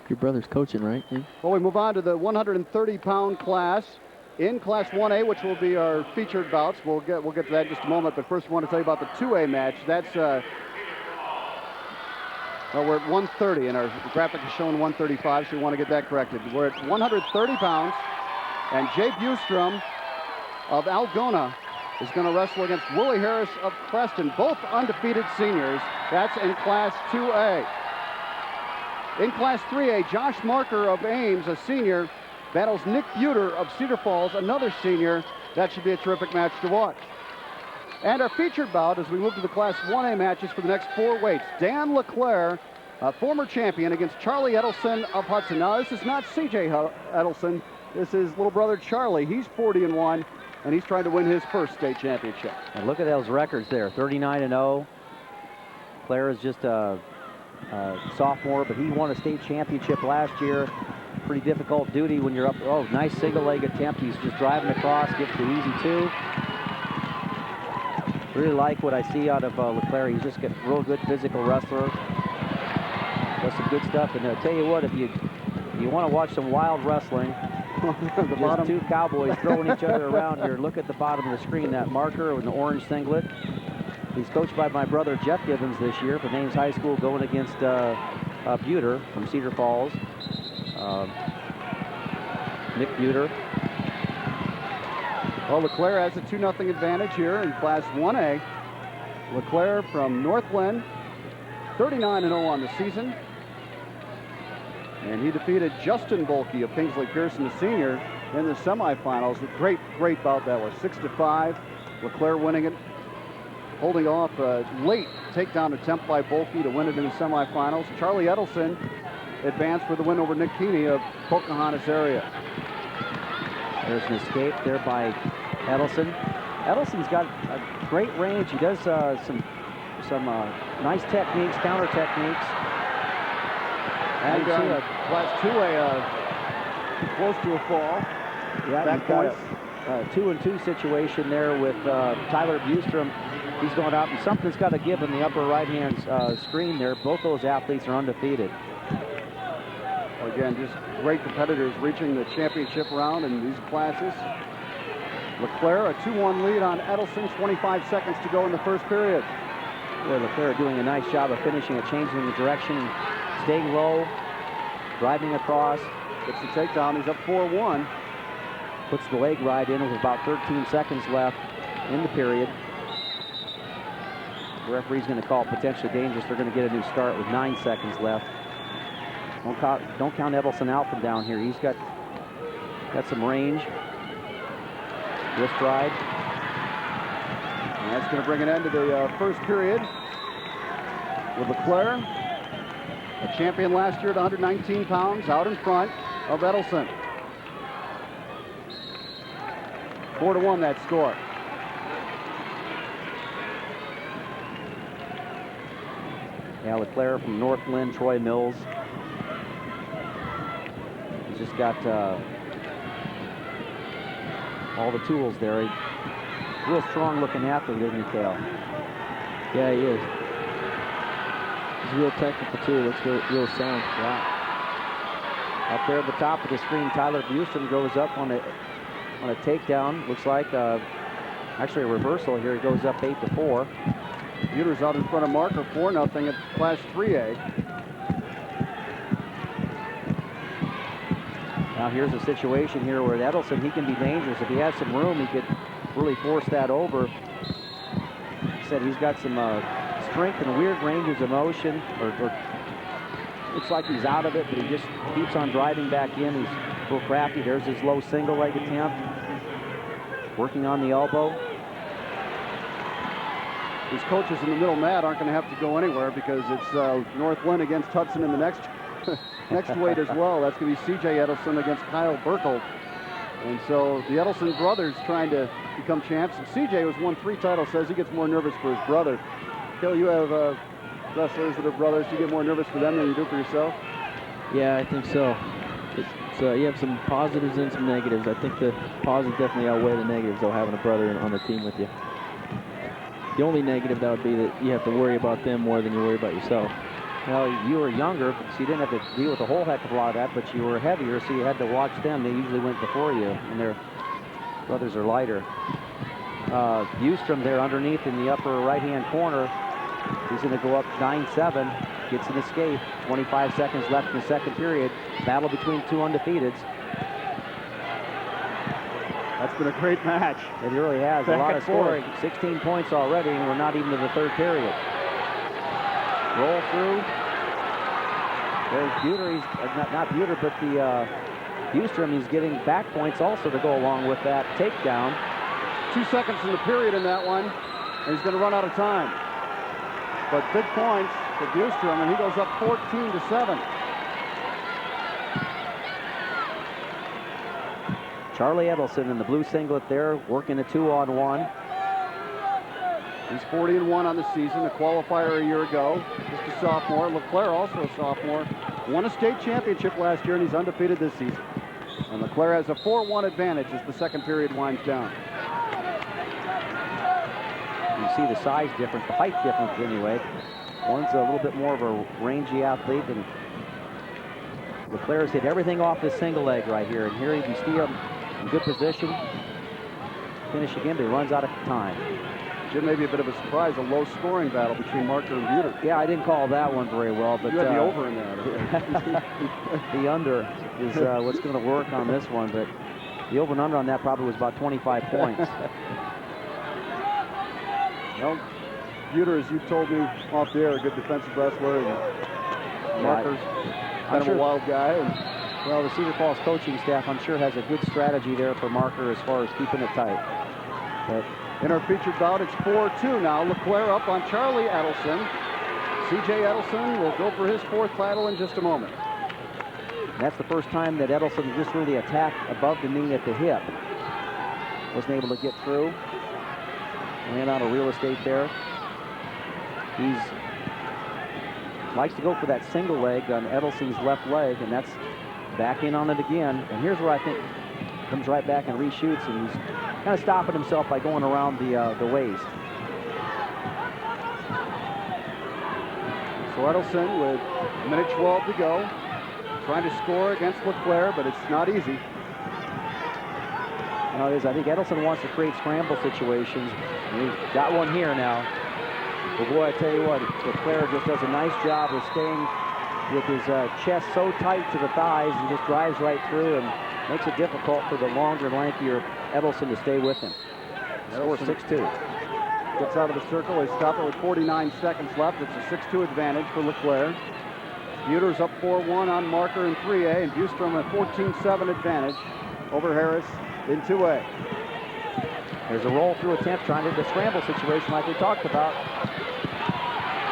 Your brother's coaching, right? Yeah. Well, we move on to the 130-pound class. In Class 1A, which will be our featured bouts. We'll get to that in just a moment. But first, I want to tell you about the 2A match. That's well, we're at 130, and our graphic is showing 135, so we want to get that corrected. We're at 130 pounds, and Jay Bustrom of Algona is going to wrestle against Willie Harris of Creston, both undefeated seniors. That's in Class 2A. In Class 3A, Josh Marker of Ames, a senior, battles Nick Buter of Cedar Falls, another senior. That should be a terrific match to watch. And our featured bout as we move to the Class 1A matches for the next 4 weights. Dan LeClaire, a former champion, against Charlie Edelson of Hudson. Now, this is not C.J. Edelson. This is little brother Charlie. He's 40-1, and he's trying to win his first state championship. And look at those records there, 39-0. Claire is just a sophomore, but he won a state championship last year. Pretty difficult duty when you're up. Oh, nice single leg attempt. He's just driving across, gets the easy 2. Really like what I see out of LeClaire. He's just a real good physical wrestler. Does some good stuff. And I'll tell you what, if you want to watch some wild wrestling, the bottom 2 cowboys throwing each other around here. Look at the bottom of the screen, that marker with the orange singlet. He's coached by my brother Jeff Gibbons this year from Ames High School, going against Buter from Cedar Falls. Nick Buter. Well, LeClaire has a 2-0 advantage here in Class 1A. LeClaire from Northland, 39-0 on the season. And he defeated Justin Bolke of Kingsley Pearson, the senior, in the semifinals. A great bout that was, 6-5. LeClaire winning it, holding off a late takedown attempt by Bolke to win it in the semifinals. Charlie Edelson advanced for the win over Nick Keeney of Pocahontas area. There's an escape there by Edelson. Edelson's got a great range. He does some nice techniques, counter techniques. And Class 2A, close to a fall. Yeah, you've got a 2-2 situation there with Tyler Bustrom. He's going out, and something's got to give in the upper right-hand screen there. Both those athletes are undefeated. Again, just great competitors reaching the championship round in these classes. LeClaire, a 2-1 lead on Edelson, 25 seconds to go in the first period. Boy, LeClaire doing a nice job of finishing it, changing the direction, staying low, driving across. Gets the takedown, he's up 4-1. Puts the leg right in with about 13 seconds left in the period. The referee's going to call potentially dangerous. They're going to get a new start with 9 seconds left. Don't count Edelson out from down here. He's got some range. Wrist ride. And that's going to bring an end to the first period with LeClaire, a champion last year at 119 pounds, out in front of Edelson. 4-1 that score. Yeah, LeClaire from Northland, Troy Mills. He's just got all the tools there. Real strong-looking athlete, isn't he, Cale? Yeah, he is. He's real technical, too. Looks real sound. Yeah. Up there at the top of the screen, Tyler Bustrom goes up on a takedown. Looks like actually a reversal here. He goes up 8-4. Buter's out in front of Marker, 4-0 at Class 3A. Now here's a situation here where Edelson, he can be dangerous. If he has some room, he could really force that over. He said he's got some strength and weird ranges of motion. Or looks like he's out of it, but he just keeps on driving back in. He's a little crafty. There's his low single leg attempt. Working on the elbow. These coaches in the middle mat aren't going to have to go anywhere because it's Northland against Hudson in the next weight as well. That's going to be C.J. Edelson against Kyle Burkle. And so the Edelson brothers trying to become champs. And C.J. who's won 3 titles says he gets more nervous for his brother. Phil, you have wrestlers that are brothers. Do you get more nervous for them than you do for yourself? Yeah, I think so. You have some positives and some negatives. I think the positives definitely outweigh the negatives, though, having a brother on the team with you. The only negative that would be that you have to worry about them more than you worry about yourself. Well, you were younger, so you didn't have to deal with a whole heck of a lot of that, but you were heavier, so you had to watch them. They usually went before you, and their brothers are lighter. Bustrom there underneath in the upper right-hand corner. He's going to go up 9-7, gets an escape. 25 seconds left in the second period. Battle between two undefeateds. That's been a great match. It really has. A lot of scoring. 16 points already, and we're not even to the third period. Roll through. There's Buter. He's not Buter, but the Bustrom. He's getting back points also to go along with that takedown. 2 seconds in the period in that one, and he's going to run out of time. But big points for Bustrom, and he goes up 14-7. Charlie Edelson in the blue singlet there, working a 2-on-1. He's 40-1 on the season, a qualifier a year ago, just a sophomore. LeClaire, also a sophomore, won a state championship last year, and he's undefeated this season. And LeClaire has a 4-1 advantage as the second period winds down. You see the size difference, the height difference anyway. One's a little bit more of a rangy athlete, and LeClaire's hit everything off this single leg right here. And here you can see him in good position. Finish again, but he runs out of time. Jim, maybe a bit of a surprise, a low-scoring battle between Marker and Buter. Yeah, I didn't call that one very well, but you had the over in there. the under is what's going to work on this one, but the over and under on that probably was about 25 points. Well, Buter, as you told me off the air, a good defensive wrestler, and Marker's kind of a wild guy. And, well, the Cedar Falls coaching staff, I'm sure, has a good strategy there for Marker as far as keeping it tight. But in our featured bout, it's 4-2 now. LeClaire up on Charlie Edelson. C.J. Edelson will go for his fourth title in just a moment. That's the first time that Edelson just really attacked above the knee at the hip. Wasn't able to get through. Ran out of real estate there. He's likes to go for that single leg on Edelson's left leg, and that's back in on it again. And here's where I think comes right back and reshoots, and he's kind of stopping himself by going around the waist. So Edelson with a minute 12 to go, trying to score against LeClaire, but it's not easy. You know, it is. I think Edelson wants to create scramble situations, and he's got one here now. But boy, I tell you what, LeClaire just does a nice job of staying with his chest so tight to the thighs and just drives right through and makes it difficult for the longer, lankier Edelson to stay with him. Score 6-2. Gets out of the circle. They stop it with 49 seconds left. It's a 6-2 advantage for LeClaire. Buter's up 4-1 on Marker in 3A, and Bustrom a 14-7 advantage over Harris in 2A. There's a roll-through attempt trying to do the scramble situation like we talked about.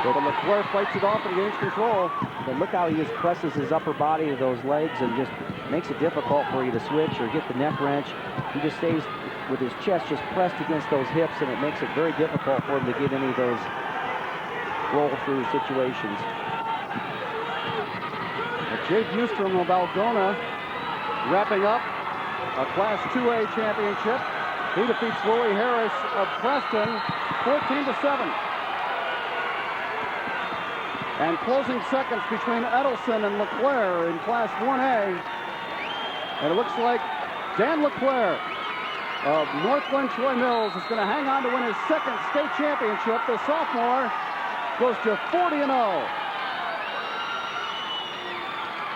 But LeClaire fights it off and gains control. But look how he just presses his upper body to those legs and just makes it difficult for you to switch or get the neck wrench. He just stays with his chest just pressed against those hips, and it makes it very difficult for him to get any of those roll-through situations. Jay Bustrom of Algona wrapping up a Class 2A championship. He defeats Willie Harris of Preston 14-7. And closing seconds between Edelson and LeClaire in Class 1A. And it looks like Dan LeClaire of Northland Troy Mills is going to hang on to win his second state championship. The sophomore goes to 40-0.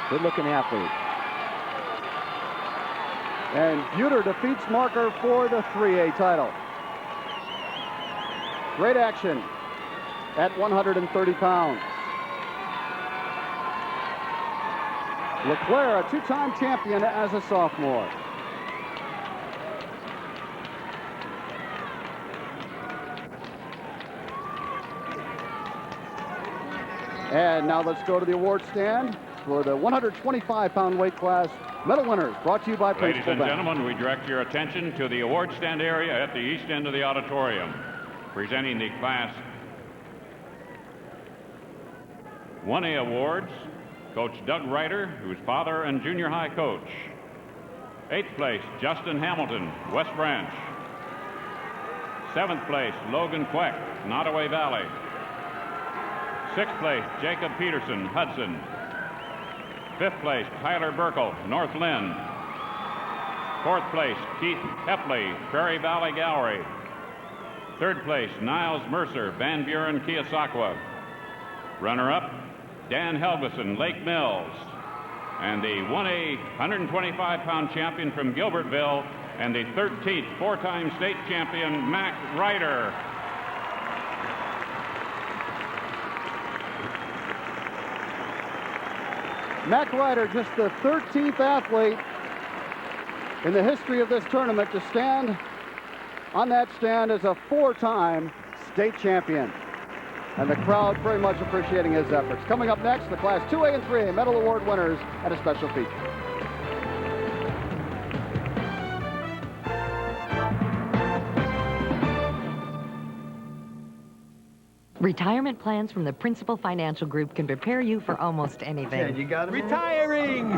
Good-looking athlete. And Buter defeats Marker for the 3A title. Great action at 130 pounds. LeClaire, a two-time champion as a sophomore. And now let's go to the award stand for the 125-pound weight class medal winners, brought to you by Ladies Principal and Bank. gentlemen, we direct your attention to the award stand area at the east end of the auditorium. Presenting the Class 1A awards, Coach Doug Ryder, who's father and junior high coach. 8th place, Justin Hamilton, West Branch. 7th place, Logan Queck, Nottoway Valley. Sixth place, Jacob Peterson, Hudson. Fifth place, Tyler Burkle, North Lynn. Fourth place, Keith Hepley, Prairie Valley Gallery. Third place, Niles Mercer, Van Buren, Keosauqua. Runner-up, Dan Helgeson, Lake Mills. And the 1A 125-pound champion from Gilbertville and the 13th four-time state champion, Mac Ryder. Mac Ryder, just the 13th athlete in the history of this tournament to stand on that stand as a four-time state champion. And the crowd very much appreciating his efforts. Coming up next, the Class 2A and 3A Medal Award winners and a special feature. Retirement plans from the Principal Financial Group can prepare you for almost anything. You got Retiring!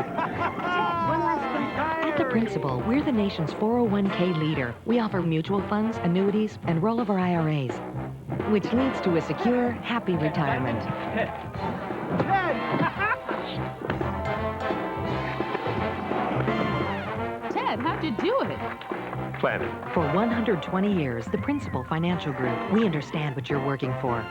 At the Principal, we're the nation's 401k leader. We offer mutual funds, annuities, and rollover IRAs, which leads to a secure, happy retirement. Ted, how'd you do it? Planning. For 120 years, the Principal Financial Group, we understand what you're working for.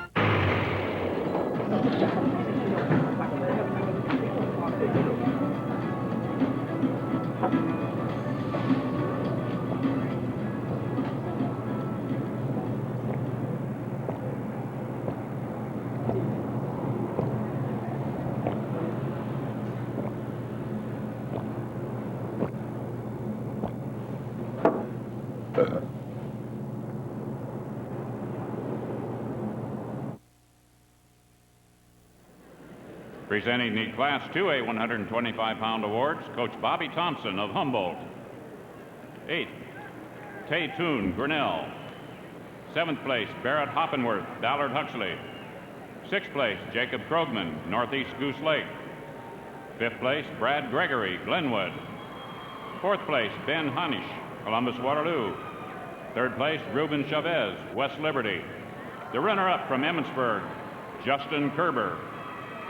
Presenting the Class 2A 125-pound awards, Coach Bobby Thompson of Humboldt. 8th, Tay Toon, Grinnell. 7th place, Barrett Hoppenworth, Ballard Huxley. 6th place, Jacob Krogman, Northeast Goose Lake. 5th place, Brad Gregory, Glenwood. 4th place, Ben Hanisch, Columbus Waterloo. 3rd place, Ruben Chavez, West Liberty. The runner-up from Emmitsburg, Justin Kerber.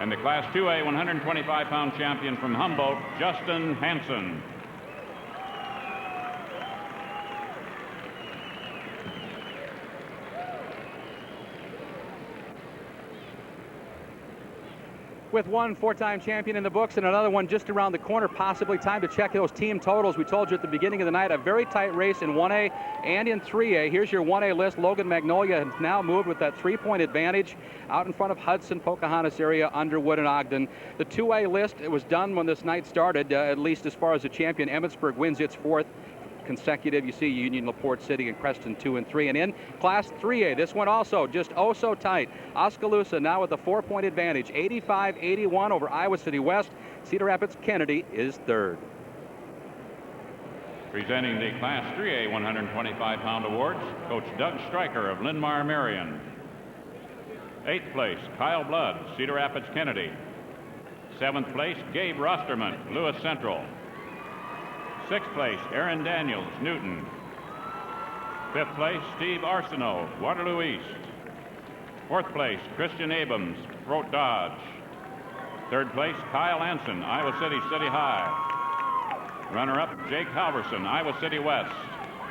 And the Class 2A 125-pound champion from Humboldt, Justin Hansen. With one four-time champion in the books and another one just around the corner, possibly time to check those team totals. We told you at the beginning of the night, a very tight race in 1A and in 3A. Here's your 1A list. Logan Magnolia has now moved with that three-point advantage out in front of Hudson, Pocahontas area, Underwood, and Ogden. The 2A list, it was done when this night started, at least as far as the champion. Emmitsburg wins its fourth consecutive. You see Union, LaPorte City, and Creston 2 and 3. And in Class 3A, this one also just oh so tight. Oskaloosa now with a 4-point advantage, 85-81 over Iowa City West. Cedar Rapids Kennedy is third. Presenting the Class 3A 125-pound awards, Coach Doug Stryker of Linn-Mar Marion. 8th place, Kyle Blood, Cedar Rapids Kennedy. 7th place, Gabe Rosterman, Lewis Central. 6th place, Aaron Daniels, Newton. 5th place, Steve Arsenault, Waterloo East. 4th place, Christian Abrams, Fort Dodge. 3rd place, Kyle Anson, Iowa City City High. Runner-up, Jake Halverson, Iowa City West.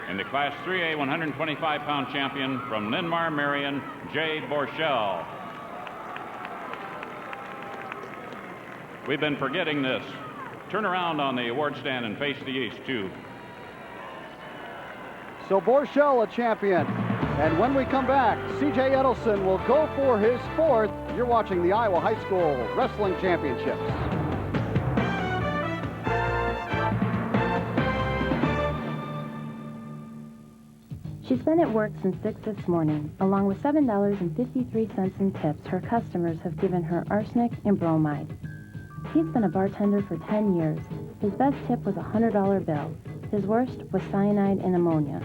And the Class 3A 125-pound champion from Linn-Mar Marion, Jay Borchell. We've been forgetting this. Turn around on the award stand and face the east, too. So Borchell a champion. And when we come back, C.J. Edelson will go for his fourth. You're watching the Iowa High School Wrestling Championships. She's been at work since 6 this morning. Along with $7.53 in tips, her customers have given her arsenic and bromide. He's been a bartender for 10 years. His best tip was a $100 bill. His worst was cyanide and ammonia.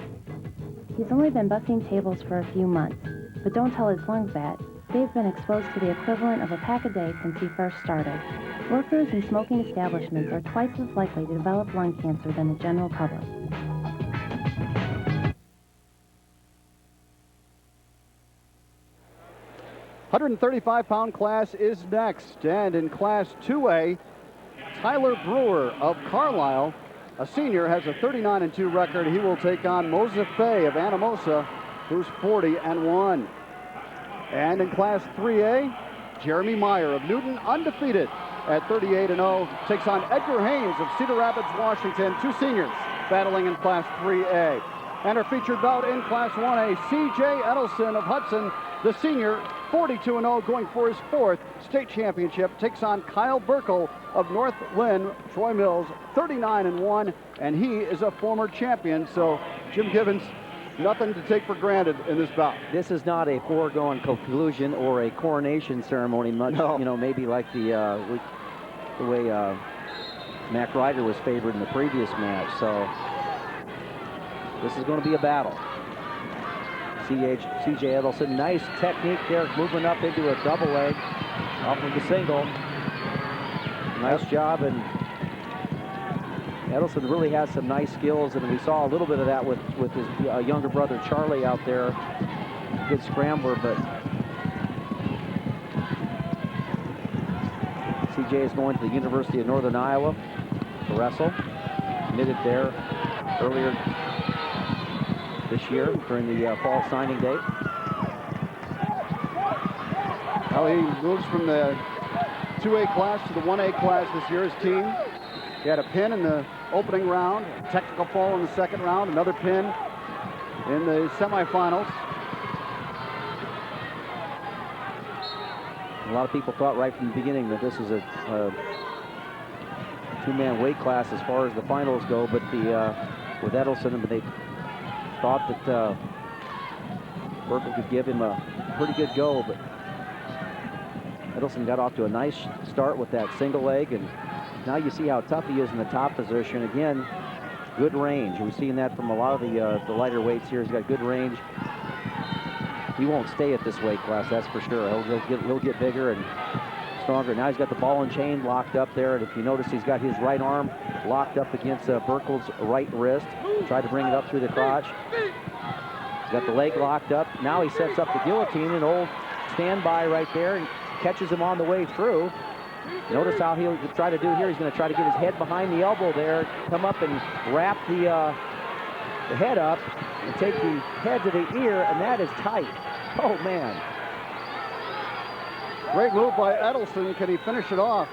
He's only been bussing tables for a few months, but don't tell his lungs that. They've been exposed to the equivalent of a pack a day since he first started. Workers in smoking establishments are twice as likely to develop lung cancer than the general public. 135-pound class is next. And in Class 2A, Tyler Brewer of Carlisle, a senior, has a 39-2 record. He will take on Moses Fay of Anamosa, who's 40-1. And in Class 3A, Jeremy Meyer of Newton, undefeated at 38-0, takes on Edgar Haynes of Cedar Rapids, Washington, two seniors battling in Class 3A. And our featured bout in Class 1A, C.J. Edelson of Hudson, the senior, 42-0, going for his fourth state championship, takes on Kyle Burkle of North Lynn, Troy Mills, 39-1, and he is a former champion. So Jim Gibbons, nothing to take for granted in this bout. This is not a foregone conclusion or a coronation ceremony, much, No. you know, maybe like the way Mac Ryder was favored in the previous match. So this is going to be a battle. C.J. Edelson, nice technique there, moving up into a double leg off of the single. Nice job, and Edelson really has some nice skills, and we saw a little bit of that with his younger brother Charlie out there. Good scrambler, but CJ is going to the University of Northern Iowa to wrestle. Committed there earlier this year during the fall signing day. Well, he moves from the 2A class to the 1A class this year, his team. He had a pin in the opening round, a technical fall in the second round, another pin in the semifinals. A lot of people thought right from the beginning that this is a two-man weight class as far as the finals go, but with Edelson, they thought that Burkle could give him a pretty good go, but Edelson got off to a nice start with that single leg, and now you see how tough he is in the top position. Again, good range. We've seen that from a lot of the lighter weights here. He's got good range. He won't stay at this weight class, that's for sure. He'll get bigger and stronger. Now he's got the ball and chain locked up there, and if you notice, he's got his right arm locked up against Burkle's right wrist. Tried to bring it up through the crotch. He's got the leg locked up. Now he sets up the guillotine, an old standby right there, and catches him on the way through. Notice how he'll try to do here. He's going to try to get his head behind the elbow there, come up and wrap the head up and take the head to the ear, and that is tight. Oh, man. Great move by Edelson. Can he finish it off?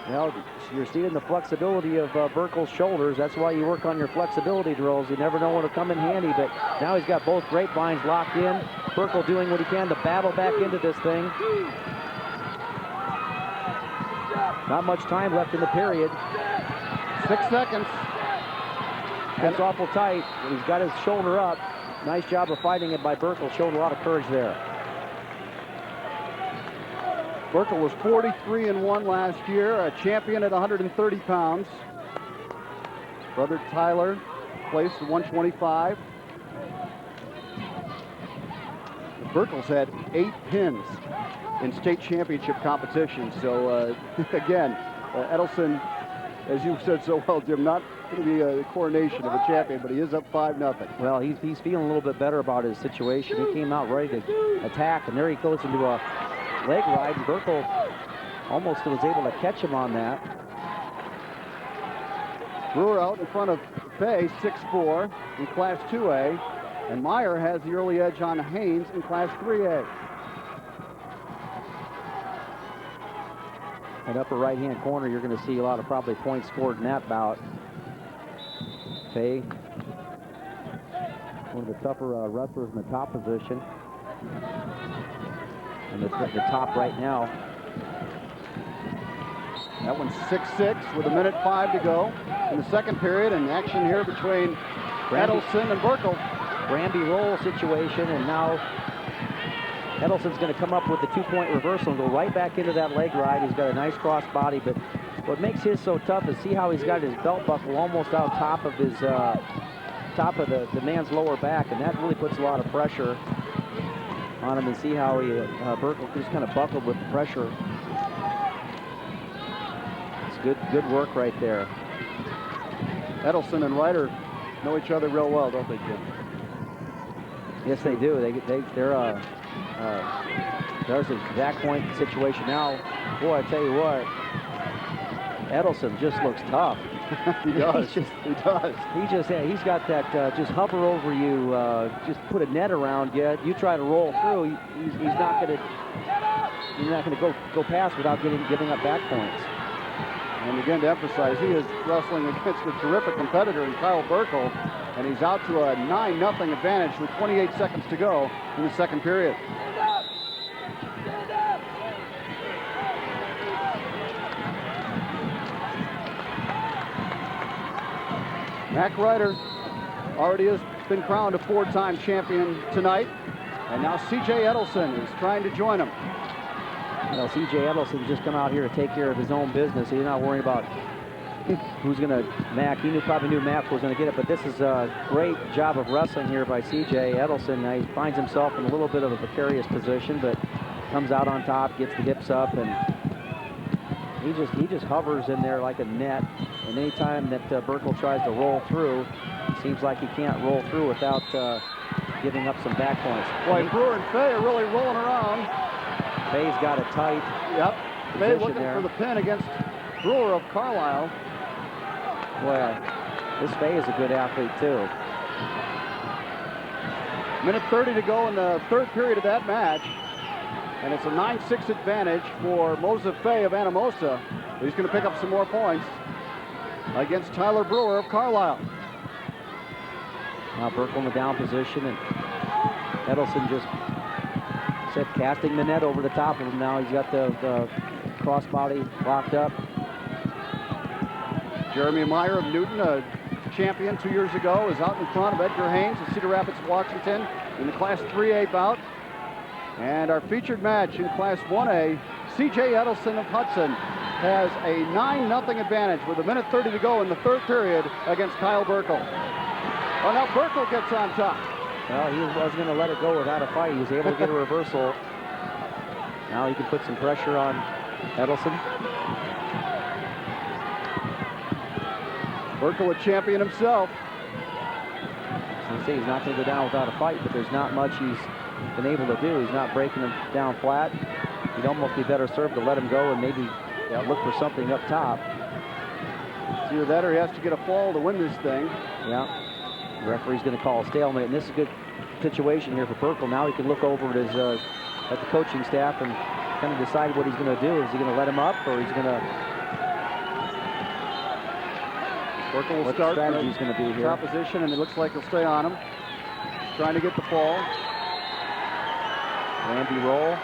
Well, you're seeing the flexibility of Burkle's shoulders. That's why you work on your flexibility drills. You never know when it'll come in handy, but now he's got both grapevines locked in. Burkle doing what he can to battle back into this thing. Not much time left in the period. 6 seconds. That's awful tight. He's got his shoulder up. Nice job of fighting it by Burkle. Showed a lot of courage there. Burkle was 43-1 last year, a champion at 130 pounds. Brother Tyler placed at 125. Burkle's had 8 pins in state championship competitions. So again, Edelson, as you said so well, Jim, not going to be a coronation of a champion, but he is up 5-0. Well, he's feeling a little bit better about his situation. He came out ready to attack, and there he goes into a leg ride, and Burkle almost was able to catch him on that. Brewer out in front of Fay, 6'4", in Class 2A, and Meyer has the early edge on Haynes in Class 3A. And upper right-hand corner, you're going to see a lot of probably points scored in that bout. Fay, one of the tougher wrestlers in the top position. And the top right now. That one's 6-6 with 1:05 to go in the second period, and action here between Edelson and Burkle. Granby roll situation, and now Edelson's going to come up with the 2-point reversal and go right back into that leg ride. He's got a nice cross body, but what makes his so tough is see how he's got his belt buckle almost out top of his top of the man's lower back, and that really puts a lot of pressure on him, and see how he Burkle just kind of buckled with the pressure. It's good work right there. Edelson and Ryder know each other real well, don't they, Jim? Yes, they do. They're There's a back point situation now. Boy, I tell you what, Edelson just looks tough. He does. He does. He's got that just hover over you, just put a net around you. You try to roll through, he's not going to go past without giving up back points. And again, to emphasize, he is wrestling against a terrific competitor in Kyle Burkle, and he's out to a 9-0 advantage with 28 seconds to go in the second period. Mac Ryder already has been crowned a 4-time champion tonight, and now C.J. Edelson is trying to join him. Well, C.J. Edelson just come out here to take care of his own business. He's not worrying about who's going to Mac. He probably knew Mac was going to get it, but this is a great job of wrestling here by C.J. Edelson. Now he finds himself in a little bit of a precarious position, but comes out on top, gets the hips up, and he just hovers in there like a net. And anytime that Burkle tries to roll through, it seems like he can't roll through without giving up some back points. Boy, Brewer and Fay are really rolling around. Fay's got a tight Fay looking there for the pin against Brewer of Carlisle. Well, this Fay is a good athlete too. Minute 30 to go in the third period of that match. And it's a 9-6 advantage for Moses Fay of Anamosa. He's going to pick up some more points against Tyler Brewer of Carlisle. Now Burkle in the down position, and Edelson just casting the net over the top of him now. He's got the crossbody locked up. Jeremy Meyer of Newton, a champion 2 years ago, is out in front of Edgar Haynes of Cedar Rapids, Washington in the Class 3A bout. And our featured match in Class 1A, C.J. Edelson of Hudson has a 9-0 advantage with a minute 30 to go in the third period against Kyle Burkle. Oh, now Burkle gets on top. Well, he wasn't going to let it go without a fight. He was able to get a reversal. Now he can put some pressure on Edelson. Burkle, a champion himself. I say he's not going to go down without a fight, but there's not much he's been able to do. He's not breaking him down flat. He'd almost be better served to let him go and maybe look for something up top. It's either that or he has to get a fall to win this thing. Yeah. The referee's going to call a stalemate, and this is a good situation here for Burkle. Now he can look over at the coaching staff and kind of decide what he's going to do. Is he going to let him up, or he's going to? Burkle will start. Strategy's going to be here. Top position, and it looks like he'll stay on him. Trying to get the fall. Randy roll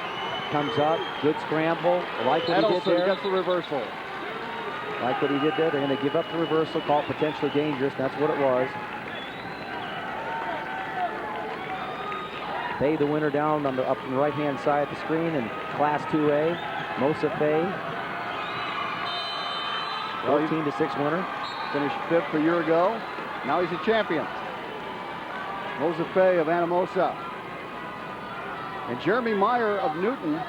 comes up. Good scramble. I like what he did there. Gets the reversal. Like what he did there. They're going to give up the reversal. Call it potentially dangerous. That's what it was. Fay, the winner, down on up on the right-hand side of the screen in Class 2A. Mosa Fay, 14-6 winner. Finished 5th a year ago. Now he's a champion. Mosa Fay of Anamosa. And Jeremy Meyer of Newton,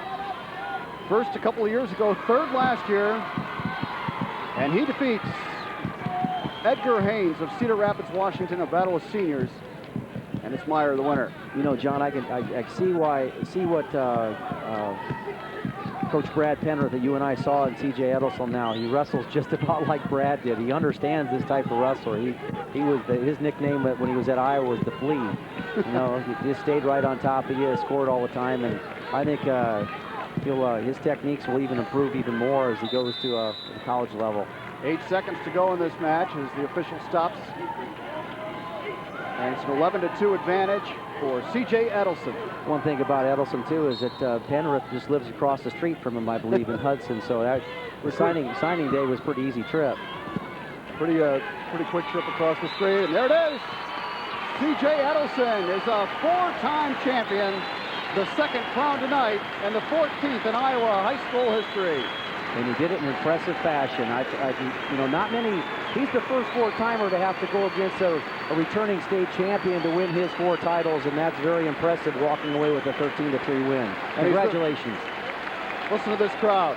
first a couple of years ago, 3rd last year. And he defeats Edgar Haynes of Cedar Rapids, Washington, a battle of seniors. And it's Meyer, the winner. You know, John, I see what Coach Brad Penrith that you and I saw in C.J. Edelson now. He wrestles just about like Brad did. He understands this type of wrestler. His nickname when he was at Iowa was the Flea. You know, he just stayed right on top of you, scored all the time, and I think his techniques will even improve even more as he goes to the college level. 8 seconds to go in this match as the official stops. And it's an 11-2 advantage for C.J. Edelson. One thing about Edelson, too, is that Penrith just lives across the street from him, I believe, in Hudson. So the signing day was a pretty easy trip. Pretty quick trip across the street. And there it is. C.J. Edelson is a 4-time champion, the second crown tonight, and the 14th in Iowa high school history. And he did it in impressive fashion. You know, not many. He's the first 4-timer to have to go against a returning state champion to win his 4 titles, and that's very impressive, walking away with a 13-3 win. Congratulations. Listen to this crowd.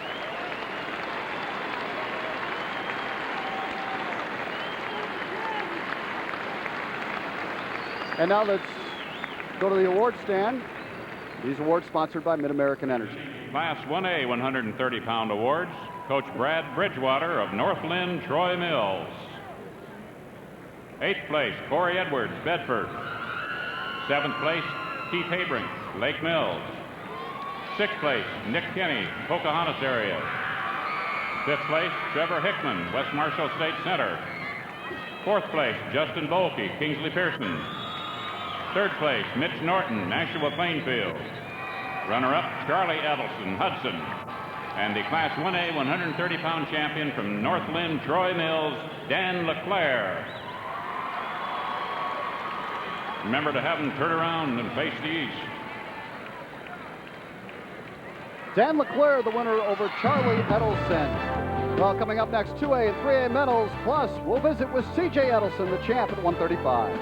And now let's go to the award stand. These awards sponsored by Mid-American Energy. Class 1A 130-pound awards, Coach Brad Bridgewater of North Lynn, Troy Mills. 8th place, Corey Edwards, Bedford. 7th place, Keith Habrink, Lake Mills. 6th place, Nick Kenny, Pocahontas area. 5th place, Trevor Hickman, West Marshall State Center. 4th place, Justin Volke, Kingsley Pearson. 3rd place, Mitch Norton, Nashua Plainfield. Runner-up, Charlie Edelson, Hudson. And the Class 1A 130-pound champion from North Lynn, Troy Mills, Dan LeClaire. Remember to have them turn around and face the east. Dan LeClaire, the winner over Charlie Edelson. Well, coming up next, 2A and 3A medals, plus we'll visit with C.J. Edelson, the champ at 135.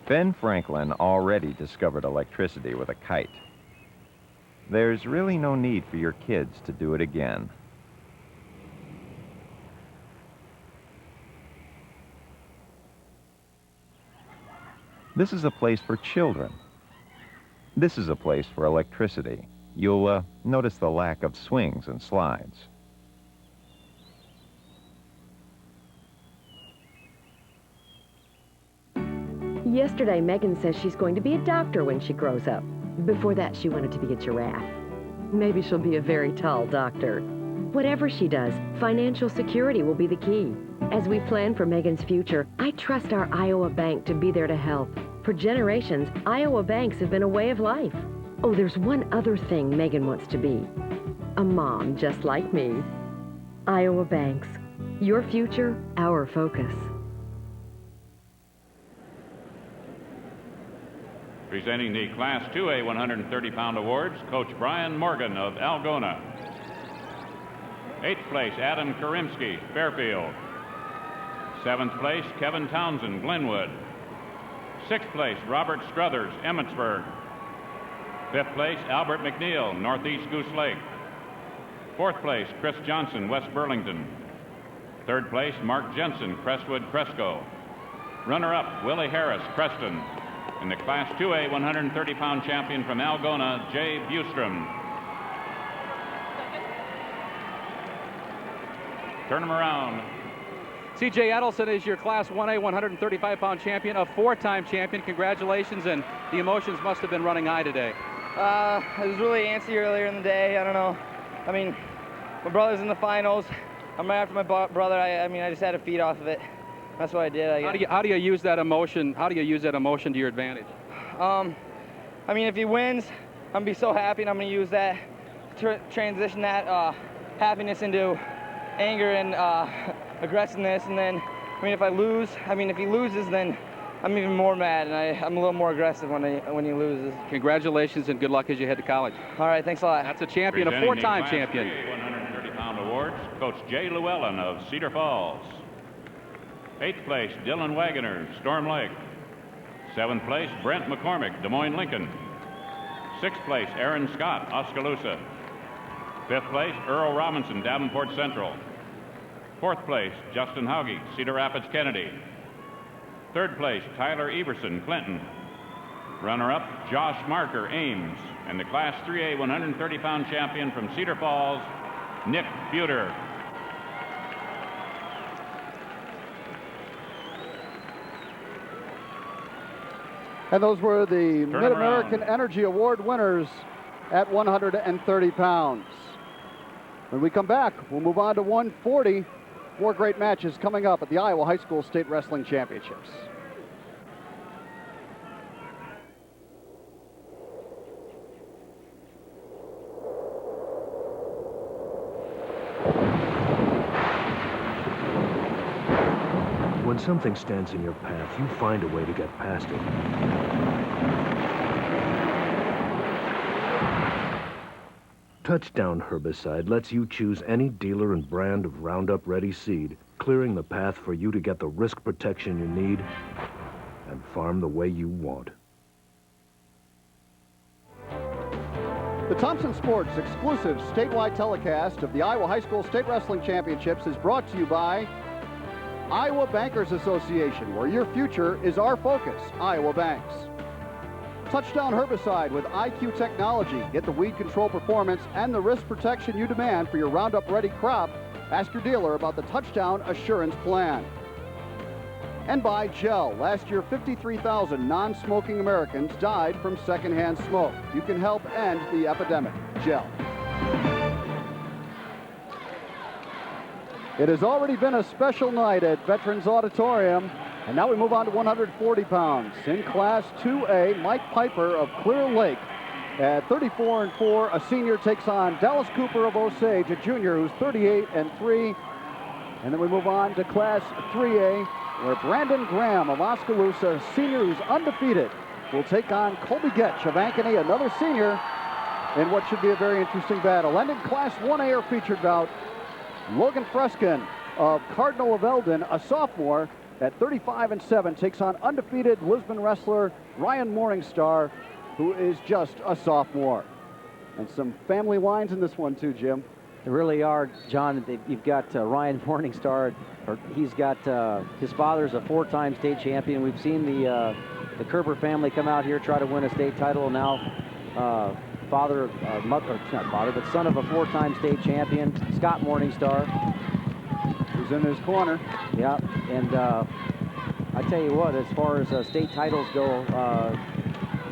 Ben Franklin already discovered electricity with a kite. There's really no need for your kids to do it again. This is a place for children. This is a place for electricity. You'll notice the lack of swings and slides. Yesterday, Megan says she's going to be a doctor when she grows up. Before that, she wanted to be a giraffe. Maybe she'll be a very tall doctor. Whatever she does, financial security will be the key. As we plan for Megan's future, I trust our Iowa Bank to be there to help. For generations, Iowa banks have been a way of life. Oh, there's one other thing Megan wants to be. A mom just like me. Iowa Banks. Your future, our focus. Presenting the Class 2A 130-pound awards, Coach Brian Morgan of Algona. 8th place, Adam Karimsky, Fairfield. 7th place, Kevin Townsend, Glenwood. 6th place, Robert Struthers, Emmitsburg. 5th place, Albert McNeil, Northeast Goose Lake. 4th place, Chris Johnson, West Burlington. 3rd place, Mark Jensen, Crestwood, Cresco. Runner-up, Willie Harris, Preston. And the Class 2A 130-pound champion from Algona, Jay Bustrom. Turn him around. C.J. Edelson is your Class 1A 135-pound champion, a 4-time champion. Congratulations, and the emotions must have been running high today. I was really antsy earlier in the day. I don't know. I mean, my brother's in the finals. I'm right after my brother. I mean, I just had to feed off of it. That's what I did. I guess. How do you use that emotion? How do you use that emotion to your advantage? I mean, if he wins, I'm gonna be so happy, and I'm gonna use that to transition that happiness into anger and aggressiveness. And then, I mean, if I lose, I mean, if he loses, then I'm even more mad, and I'm a little more aggressive when he loses. Congratulations and good luck as you head to college. All right, thanks a lot. That's a champion, a 4-time champion. 130-pound awards, Coach Jay Llewellyn of Cedar Falls. 8th place, Dylan Wagoner, Storm Lake. 7th place, Brent McCormick, Des Moines, Lincoln. 6th place, Aaron Scott, Oskaloosa. 5th place, Earl Robinson, Davenport Central. 4th place, Justin Hauge, Cedar Rapids, Kennedy. 3rd place, Tyler Everson, Clinton. Runner-up, Josh Marker, Ames. And the Class 3A 130-pound champion from Cedar Falls, Nick Buter. And those were the Mid-American Energy Award winners at 130 pounds. When we come back, we'll move on to 140. 4 great matches coming up at the Iowa High School State Wrestling Championships. When something stands in your path, you find a way to get past it. Touchdown Herbicide lets you choose any dealer and brand of Roundup Ready seed, clearing the path for you to get the risk protection you need and farm the way you want. The Thompson Sports exclusive statewide telecast of the Iowa High School State Wrestling Championships is brought to you by Iowa Bankers Association, where your future is our focus. Iowa Banks. Touchdown Herbicide with IQ technology. Get the weed control performance and the risk protection you demand for your Roundup Ready crop. Ask your dealer about the Touchdown Assurance Plan. And by Gel. Last year, 53,000 non-smoking Americans died from secondhand smoke. You can help end the epidemic. Gel. It has already been a special night at Veterans Auditorium, and now we move on to 140 pounds. In Class 2A, Mike Piper of Clear Lake at 34-4, a senior, takes on Dallas Cooper of Osage, a junior who's 38-3. And then we move on to Class 3A, where Brandon Graham of Oskaloosa, a senior who's undefeated, will take on Colby Getch of Ankeny, another senior, in what should be a very interesting battle. And in Class 1A, our featured bout, Logan Freskin of Cardinal of Eldon, a sophomore, at 35-7, takes on undefeated Lisbon wrestler Ryan Morningstar, who is just a sophomore. And some family lines in this one too, Jim. There really are, John. You've got Ryan Morningstar. He's got his father's a 4-time state champion. We've seen the Kerber family come out here, try to win a state title. Now, son of a 4-time state champion, Scott Morningstar, who's in his corner. Yeah, and I tell you what, as far as state titles go,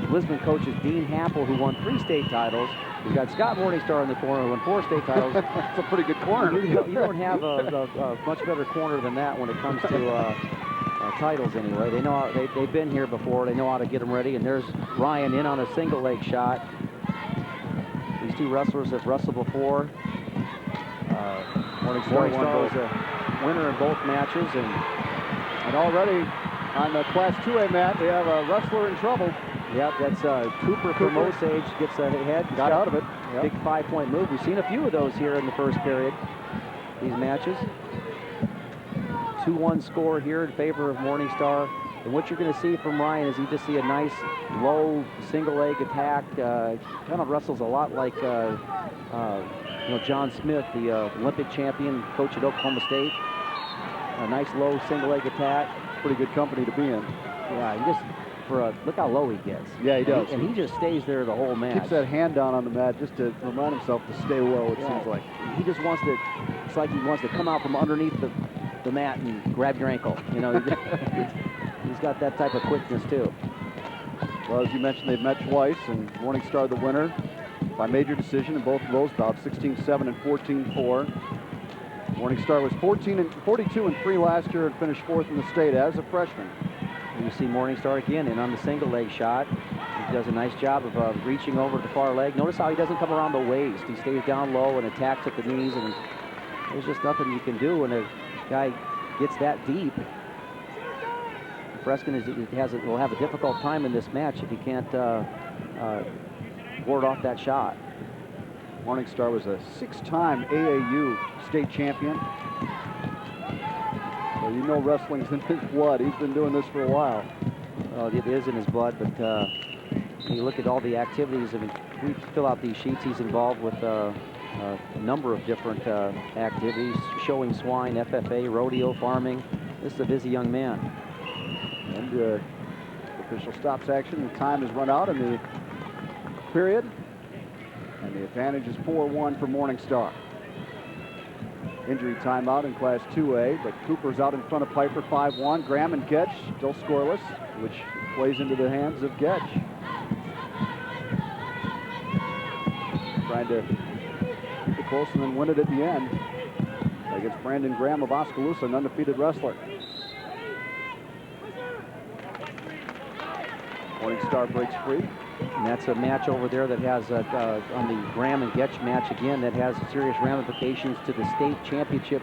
Lisbon coaches Dean Hampel, who won 3 state titles. We've got Scott Morningstar in the corner, who won 4 state titles. That's a pretty good corner. You don't have a much better corner than that when it comes to titles anyway. They know they've been here before. They know how to get them ready. And there's Ryan in on a single leg shot. These two wrestlers have wrestled before. Morningstar is a winner in both matches. And already on the Class 2A mat, we have a wrestler in trouble. Yep, that's Cooper from Osage, gets ahead, got out of it. Yep. Big 5-point move. We've seen a few of those here in the first period, these matches. 2-1 score here in favor of Morningstar. And what you're going to see from Ryan is you just see a nice low single leg attack. Kind of wrestles a lot like John Smith, the Olympic champion, coach at Oklahoma State. A nice low single leg attack. Pretty good company to be in. Yeah, he just look how low he gets. Yeah, he does. And he just stays there the whole match. Keeps that hand down on the mat just to remind himself to stay low, it seems like. He just wants to, it's like he wants to come out from underneath the mat and grab your ankle. You know, he's got that type of quickness too. Well, as you mentioned, they've met twice, and Morningstar the winner by major decision in both of those bouts, 16-7 and 14-4. Morningstar was 42-3 last year and finished 4th in the state as a freshman. You see Morningstar again in on the single leg shot. He does a nice job of reaching over the far leg. Notice how he doesn't come around the waist. He stays down low and attacks at the knees, and there's just nothing you can do when a guy gets that deep. Freskin will have a difficult time in this match if he can't ward off that shot. Morningstar was a 6-time AAU state champion. So you know wrestling's in his blood. He's been doing this for a while. It is in his blood, but you look at all the activities. I mean, we fill out these sheets. He's involved with a number of different activities, showing swine, FFA, rodeo, farming. This is a busy young man. And the official stops action. The time has run out in the period. And the advantage is 4-1 for Morningstar. Injury timeout in Class 2A, but Cooper's out in front of Piper, 5-1. Graham and Getch still scoreless, which plays into the hands of Getch. Trying to keep it close and then win it at the end against Brandon Graham of Oskaloosa, an undefeated wrestler. Morningstar breaks free. And that's a match over there that has, on the Graham and Getch match again, that has serious ramifications to the state championship.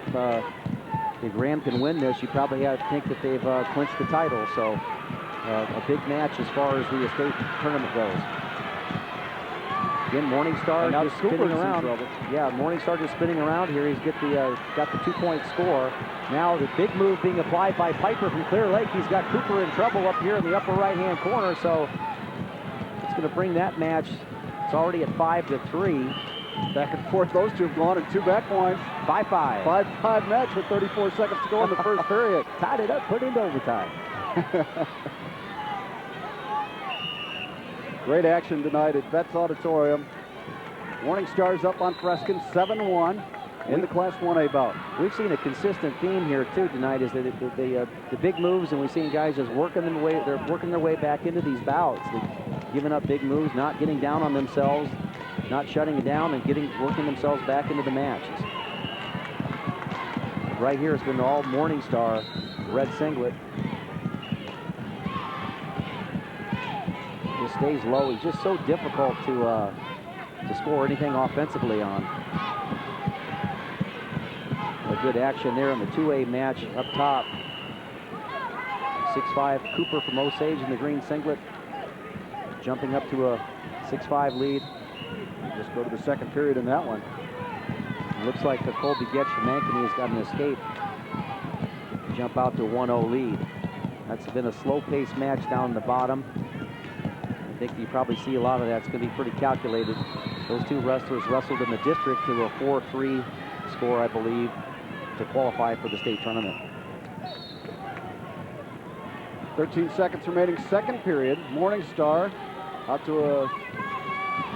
If Graham can win this, you probably have to think that they've clinched the title. So a big match as far as the state tournament goes. Again, Morningstar just spinning around. Yeah, Morningstar just spinning around here. He's got the 2-point score. Now the big move being applied by Piper from Clear Lake. He's got Cooper in trouble up here in the upper right-hand corner. So it's going to bring that match. It's already at 5-3. Back and forth, those two have gone in 2 back points. 5-5. 5-5 match with 34 seconds to go in the first period. Tied it up, put it into overtime. Great action tonight at Vets Auditorium. Morning Stars up on Freskin 7-1 in the Class 1A bout. We've seen a consistent theme here too tonight, is that the big moves, and we've seen guys just working their way back into these bouts. They're giving up big moves, not getting down on themselves, not shutting it down, and working themselves back into the matches. Right here, it's been all Morning Star, red singlet. Just stays low. He's just so difficult to score anything offensively on. A good action there in the 2A match up top. 6'5" Cooper from Osage in the green singlet, jumping up to a 6-5 lead. Just go to the second period in that one. It looks like the Colby Getch from Ankeny has got an escape. Jump out to a 1-0 lead. That's been a slow-paced match down the bottom. I think you probably see a lot of that's going to be pretty calculated. Those two wrestlers wrestled in the district to a 4-3 score, I believe, to qualify for the state tournament. 13 seconds remaining, second period. Morning Star out to a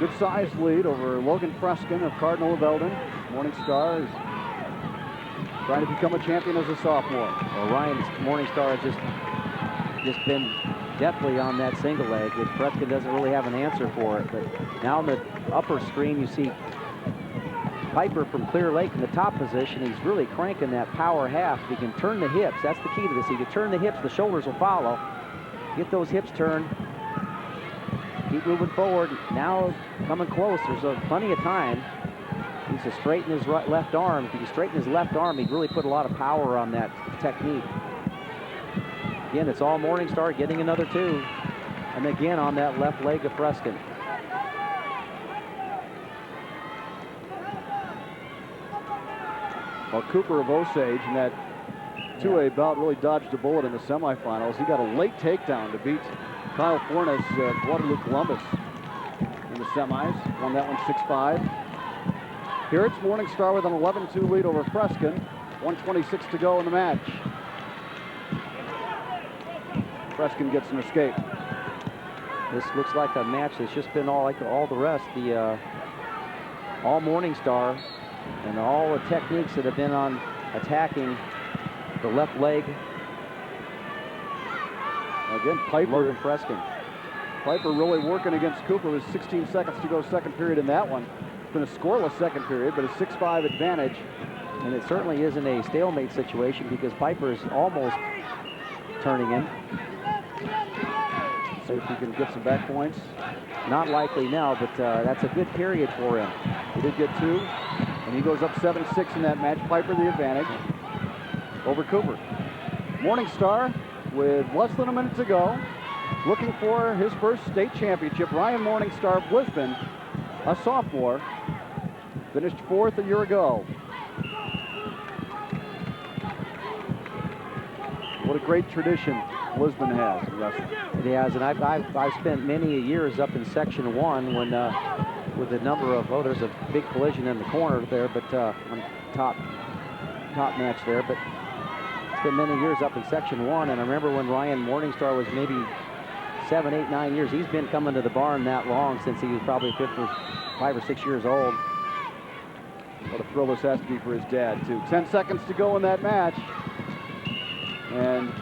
good-sized lead over Logan Freskin of Cardinal of Eldon. Morning Star is trying to become a champion as a sophomore. Well, Ryan's Morning Star has just been definitely on that single leg. Freskin doesn't really have an answer for it, but now in the upper screen you see Piper from Clear Lake in the top position. He's really cranking that power half. If he can turn the hips, that's the key to this. If he can turn the hips, the shoulders will follow. Get those hips turned. Keep moving forward. Now coming close. There's plenty of time. He needs to straighten his left arm. If he can straighten his left arm, he'd really put a lot of power on that technique. Again, it's all Morning Star getting another 2. And again on that left leg of Freskin. Well, Cooper of Osage in that 2A bout really dodged a bullet in the semifinals. He got a late takedown to beat Kyle Fornes of Waterloo Columbus in the semis. Won that one 6-5. Here it's Morning Star with an 11-2 lead over Freskin. 1:26 to go in the match. Freskin gets an escape. This looks like a match that's just been all like all the rest. All Morning Star and all the techniques that have been on attacking the left leg. Again, Piper and Freskin. Piper really working against Cooper with 16 seconds to go second period in that one. It's been a scoreless second period, but a 6-5 advantage. And it certainly isn't a stalemate situation because Piper is almost turning him. See if he can get some back points. Not likely now, but that's a good period for him. He did get 2, and he goes up 7-6 in that match. Piper the advantage over Cooper. Morning Star with less than a minute to go, looking for his first state championship. Ryan Morning Star of Lisbon, a sophomore, finished 4th a year ago. What a great tradition Lisbon has in wrestling. It has, and I've spent many years up in Section 1 when with a number of, there's a big collision in the corner there, but on top match there, but it's been many years up in Section 1, and I remember when Ryan Morning Star was maybe 7, 8, 9 years. He's been coming to the barn that long since he was probably 5 or 6 years old. What a thrill this has to be for his dad, too. 10 seconds to go in that match. And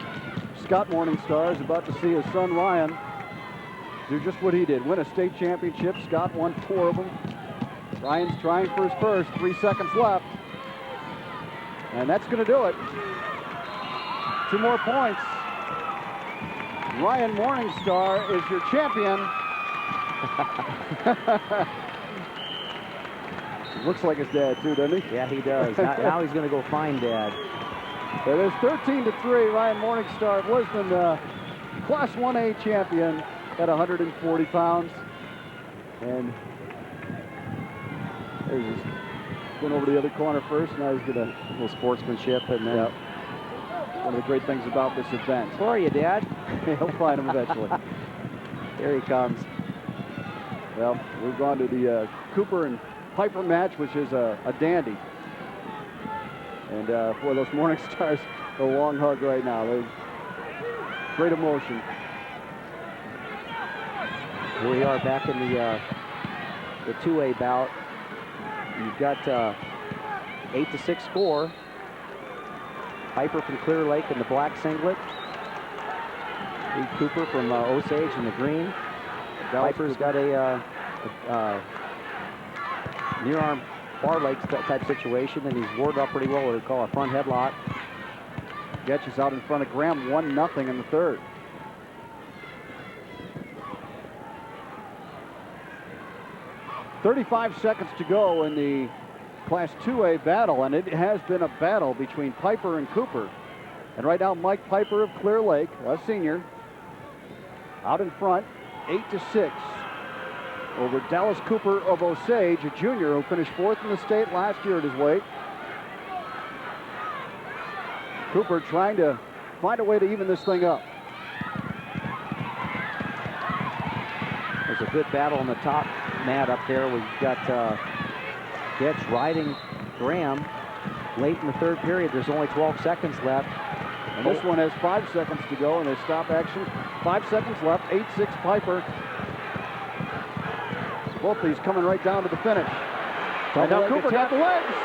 Scott Morning Star is about to see his son Ryan do just what he did, win a state championship. Scott won 4 of them. Ryan's trying for his first. 3 seconds left. And that's going to do it. 2 more points. Ryan Morning Star is your champion. Looks like his dad, too, doesn't he? Yeah, he does. Now he's going to go find Dad. It is 13-3. Ryan Morning Star of Lisbon, Class 1A champion at 140 pounds. And he's just going over to the other corner first. Now he's going to a little sportsmanship. And then one of the great things about this event. Where are you, Dad? He'll find him eventually. Here he comes. Well, we've gone to the Cooper and Piper match, which is a dandy. And boy, those Morning Stars, a long hug right now. There's great emotion. Here we are back in the 2A bout. You've got 8-6 score. Piper from Clear Lake in the black singlet. Lee Cooper from Osage in the green. Piper's got a near arm bar leg type situation, and he's warded up pretty well what we call a front headlock. Getch is out in front of Graham, 1-0 in the third. .35 seconds to go in the Class 2A battle, and it has been a battle between Piper and Cooper. And right now, Mike Piper of Clear Lake, a senior, out in front, 8-6 over Dallas Cooper of Osage, a junior who finished 4th in the state last year at his weight. Cooper trying to find a way to even this thing up. There's a good battle on the top mat up there. We've got Getch riding Graham late in the third period. There's only 12 seconds left. And this one has 5 seconds to go, and they stop action. 5 seconds left, 8-6 Piper. Both these coming right down to the finish. And now Cooper got the legs,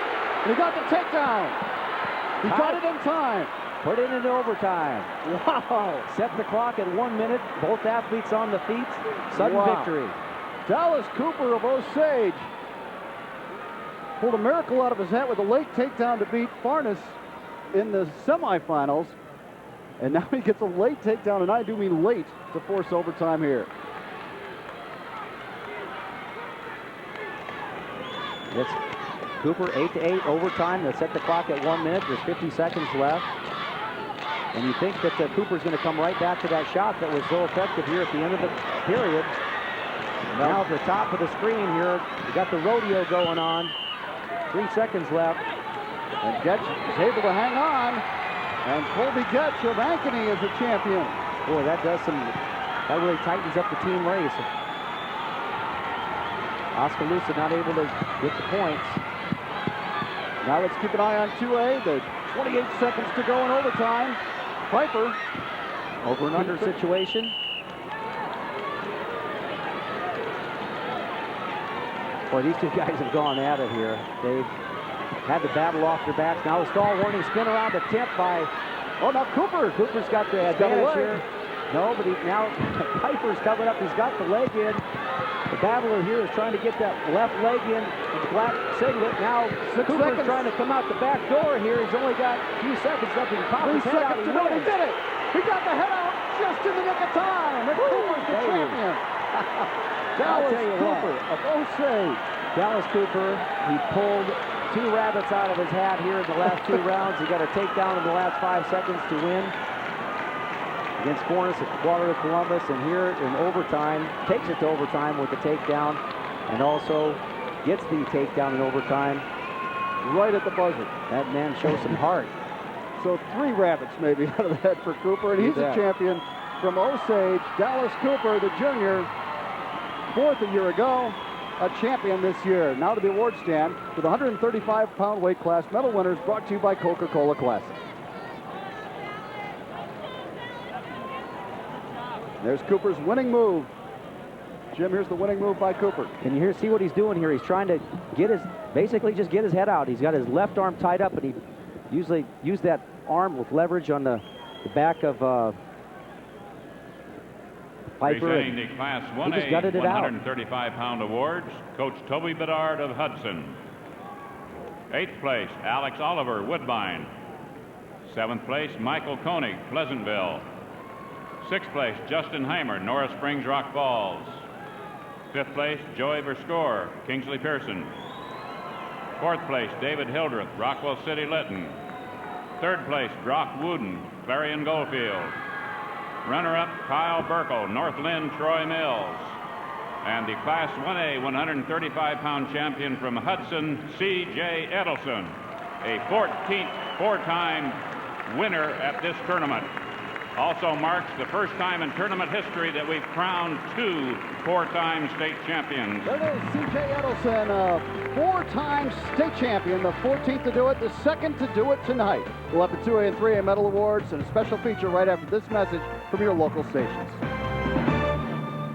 and he got the takedown. He got it in time. Put it into overtime. Wow. Set the clock at 1 minute. Both athletes on the feet. Sudden victory. Dallas Cooper of Osage pulled a miracle out of his hat with a late takedown to beat Farnes in the semifinals. And now he gets a late takedown, and I do mean late, to force overtime here. It's Cooper 8-8 overtime. They set the clock at 1 minute. There's 50 seconds left. And you think that Cooper's going to come right back to that shot that was so effective here at the end of the period. Now at the top of the screen here, you got the rodeo going on. 3 seconds left. And Getch is able to hang on. And Colby Getch of Ankeny is the champion. Boy, that really tightens up the team race. Oskaloosa not able to get the points. Now let's keep an eye on 2A. The 28 seconds to go in overtime. Piper. Over and under situation. Boy, these two guys have gone at it here. They've had the battle off their backs. Now a stall warning, spin around the tip by... Oh, now Cooper. Cooper's got the advantage here. No, but now Piper's coming up. He's got the leg in. The battler here is trying to get that left leg in with the black singlet. Now Cooper's trying to come out the back door here. He's only got a few seconds left. He can pop his head out. He did it. He got the head out just in the nick of time. And Cooper's the champion. Dallas Cooper of Osage. Dallas Cooper, he pulled 2 rabbits out of his hat here in the last 2 rounds. He got a takedown in the last 5 seconds to win against Fornes at Water of Columbus, and here in overtime, takes it to overtime with the takedown, and also gets the takedown in overtime. Right at the buzzer. That man shows some heart. So 3 rabbits maybe out of the head for Cooper, and he's a champion from Osage. Dallas Cooper, the junior, 4th a year ago, a champion this year. Now to the award stand with 135-pound weight class medal winners, brought to you by Coca-Cola Classic. There's Cooper's winning move. Jim, here's the winning move by Cooper. Can you see what he's doing here? He's trying to basically just get his head out. He's got his left arm tied up, and he usually used that arm with leverage on the back of Piper. Presenting the Class 1A 135-pound awards, Coach Toby Bedard of Hudson. 8th place, Alex Oliver, Woodbine. 7th place, Michael Koenig, Pleasantville. 6th place, Justin Heimer, Norris Springs, Rock Falls. 5th place, Joey Verscore, Kingsley Pearson. 4th place, David Hildreth, Rockwell City, Lytton. 3rd place, Brock Wooden, Clarion Goldfield. Runner-up, Kyle Burkle, North Lynn, Troy Mills. And the Class 1A 135-pound champion from Hudson, C.J. Edelson, a 14th four-time winner at this tournament. Also marks the first time in tournament history that we've crowned 2 four-time state champions. There it is, C.J. Edelson, a four-time state champion, the 14th to do it, the second to do it tonight. We'll have the 2A and 3A medal awards and a special feature right after this message from your local stations.